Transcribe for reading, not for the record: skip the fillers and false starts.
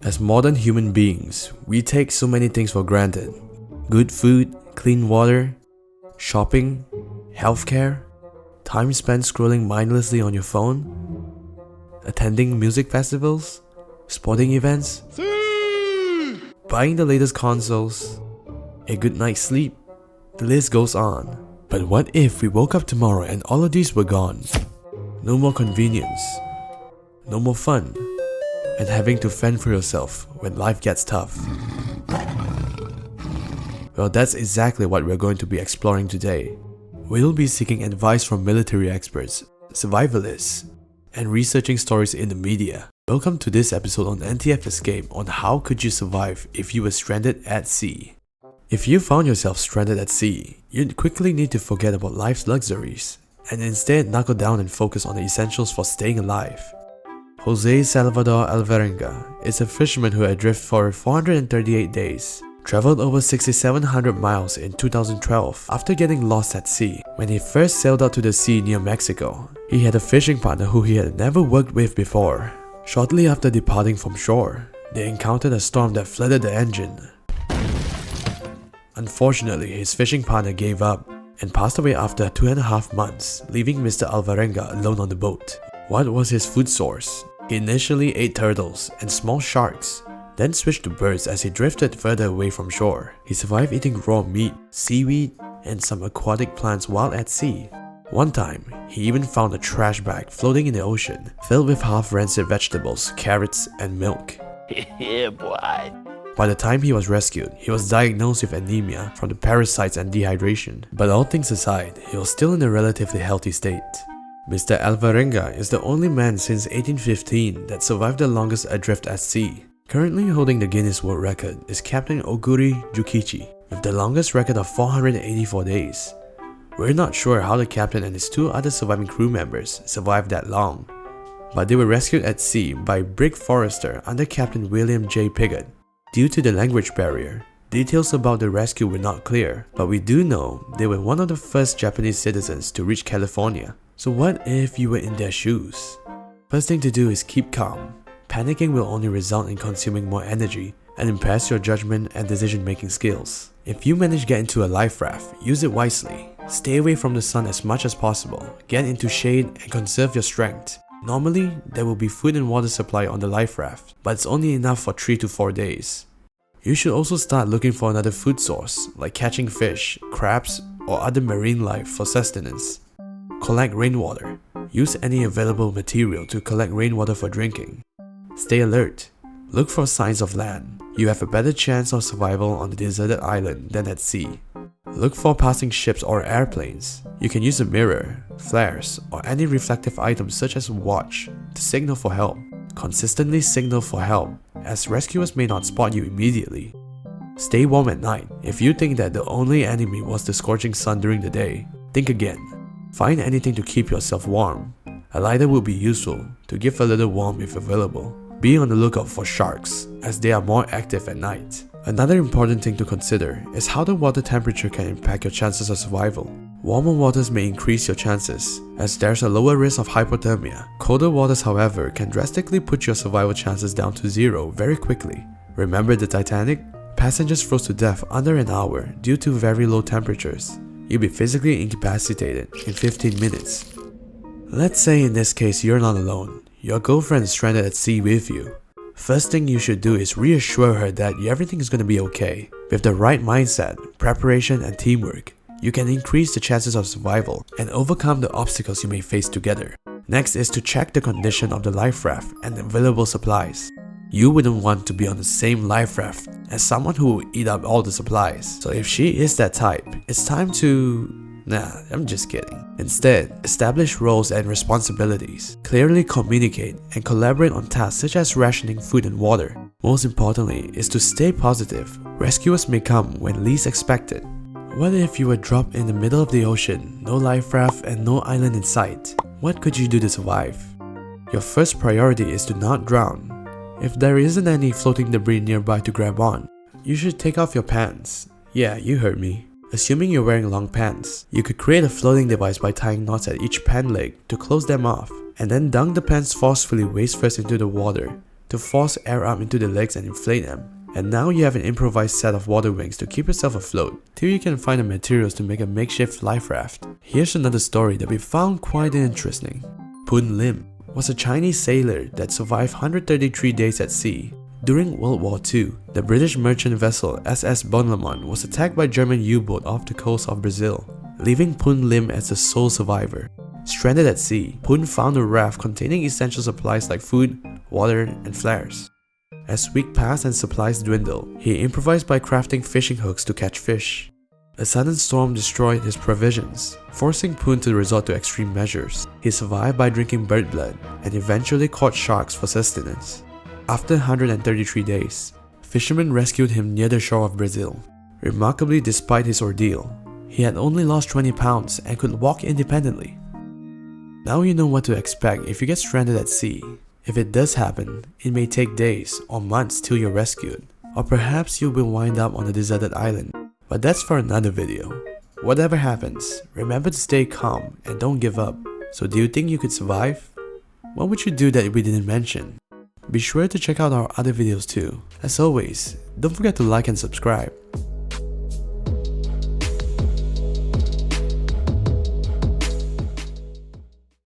As modern human beings, we take so many things for granted. Good food, clean water, shopping, healthcare, time spent scrolling mindlessly on your phone, attending music festivals, sporting events, buying the latest consoles, a good night's sleep. The list goes on. But what if we woke up tomorrow and all of these were gone? No more convenience, no more fun, and having to fend for yourself when life gets tough. Well, that's exactly what we're going to be exploring today. We'll be seeking advice from military experts, survivalists, and researching stories in the media. Welcome to this episode on NTF Escape on how could you survive if you were stranded at sea. If you found yourself stranded at sea, you'd quickly need to forget about life's luxuries and instead knuckle down and focus on the essentials for staying alive. Jose Salvador Alvarenga is a fisherman who adrift for 438 days, traveled over 6,700 miles in 2012 after getting lost at sea. When he first sailed out to the sea near Mexico, he had a fishing partner who he had never worked with before. Shortly after departing from shore, they encountered a storm that flooded the engine. Unfortunately, his fishing partner gave up and passed away after 2.5 months, leaving Mr. Alvarenga alone on the boat. What was his food source? He initially ate turtles and small sharks, then switched to birds as he drifted further away from shore. He survived eating raw meat, seaweed, and some aquatic plants while at sea. One time, he even found a trash bag floating in the ocean, filled with half-rancid vegetables, carrots, and milk. Yeah, boy. By the time he was rescued, he was diagnosed with anemia from the parasites and dehydration. But all things aside, he was still in a relatively healthy state. Mr. Alvarenga is the only man since 1815 that survived the longest adrift at sea. Currently holding the Guinness World Record is Captain Oguri Jukichi, with the longest record of 484 days. We're not sure how the captain and his 2 other surviving crew members survived that long, but they were rescued at sea by Brig Forrester under Captain William J. Piggott. Due to the language barrier, details about the rescue were not clear, but we do know they were one of the first Japanese citizens to reach California. So what if you were in their shoes? First thing to do is keep calm. Panicking will only result in consuming more energy and impairs your judgment and decision-making skills. If you manage to get into a life raft, use it wisely. Stay away from the sun as much as possible, get into shade and conserve your strength. Normally, there will be food and water supply on the life raft, but it's only enough for 3 to 4 days. You should also start looking for another food source, like catching fish, crabs, or other marine life for sustenance. Collect rainwater. Use any available material to collect rainwater for drinking. Stay alert. Look for signs of land. You have a better chance of survival on the deserted island than at sea. Look for passing ships or airplanes. You can use a mirror, flares, or any reflective items such as a watch to signal for help. Consistently signal for help, as rescuers may not spot you immediately. Stay warm at night. If you think that the only enemy was the scorching sun during the day, think again. Find anything to keep yourself warm. A lighter will be useful to give a little warmth if available. Be on the lookout for sharks, as they are more active at night. Another important thing to consider is how the water temperature can impact your chances of survival. Warmer waters may increase your chances, as there's a lower risk of hypothermia. Colder waters, however, can drastically put your survival chances down to 0 very quickly. Remember the Titanic? Passengers froze to death under an hour due to very low temperatures. You'll be physically incapacitated in 15 minutes. Let's say in this case you're not alone. Your girlfriend is stranded at sea with you. First thing you should do is reassure her that everything is going to be okay. With the right mindset, preparation, and teamwork, you can increase the chances of survival and overcome the obstacles you may face together. Next is to check the condition of the life raft and available supplies. You wouldn't want to be on the same life raft as someone who will eat up all the supplies. So if she is that type, it's time to... Nah, I'm just kidding. Instead, establish roles and responsibilities. Clearly communicate and collaborate on tasks such as rationing food and water. Most importantly is to stay positive. Rescuers may come when least expected. What if you were dropped in the middle of the ocean, no life raft and no island in sight? What could you do to survive? Your first priority is to not drown. If there isn't any floating debris nearby to grab on, you should take off your pants. Yeah, you heard me. Assuming you're wearing long pants, you could create a floating device by tying knots at each pant leg to close them off, and then dunk the pants forcefully waist first into the water to force air up into the legs and inflate them. And now you have an improvised set of water wings to keep yourself afloat till you can find the materials to make a makeshift life raft. Here's another story that we found quite interesting. Poon Lim was a Chinese sailor that survived 133 days at sea. During World War II, the British merchant vessel SS Bon Lamont was attacked by German U-boat off the coast of Brazil, leaving Poon Lim as the sole survivor. Stranded at sea, Poon found a raft containing essential supplies like food, water, and flares. As weeks passed and supplies dwindled, he improvised by crafting fishing hooks to catch fish. A sudden storm destroyed his provisions, forcing Poon to resort to extreme measures. He survived by drinking bird blood and eventually caught sharks for sustenance. After 133 days, fishermen rescued him near the shore of Brazil. Remarkably, despite his ordeal, he had only lost 20 pounds and could walk independently. Now you know what to expect if you get stranded at sea. If it does happen, it may take days or months till you're rescued, or perhaps you will wind up on a deserted island. But that's for another video. Whatever happens, remember to stay calm and don't give up. So do you think you could survive? What would you do that we didn't mention? Be sure to check out our other videos too. As always, don't forget to like and subscribe.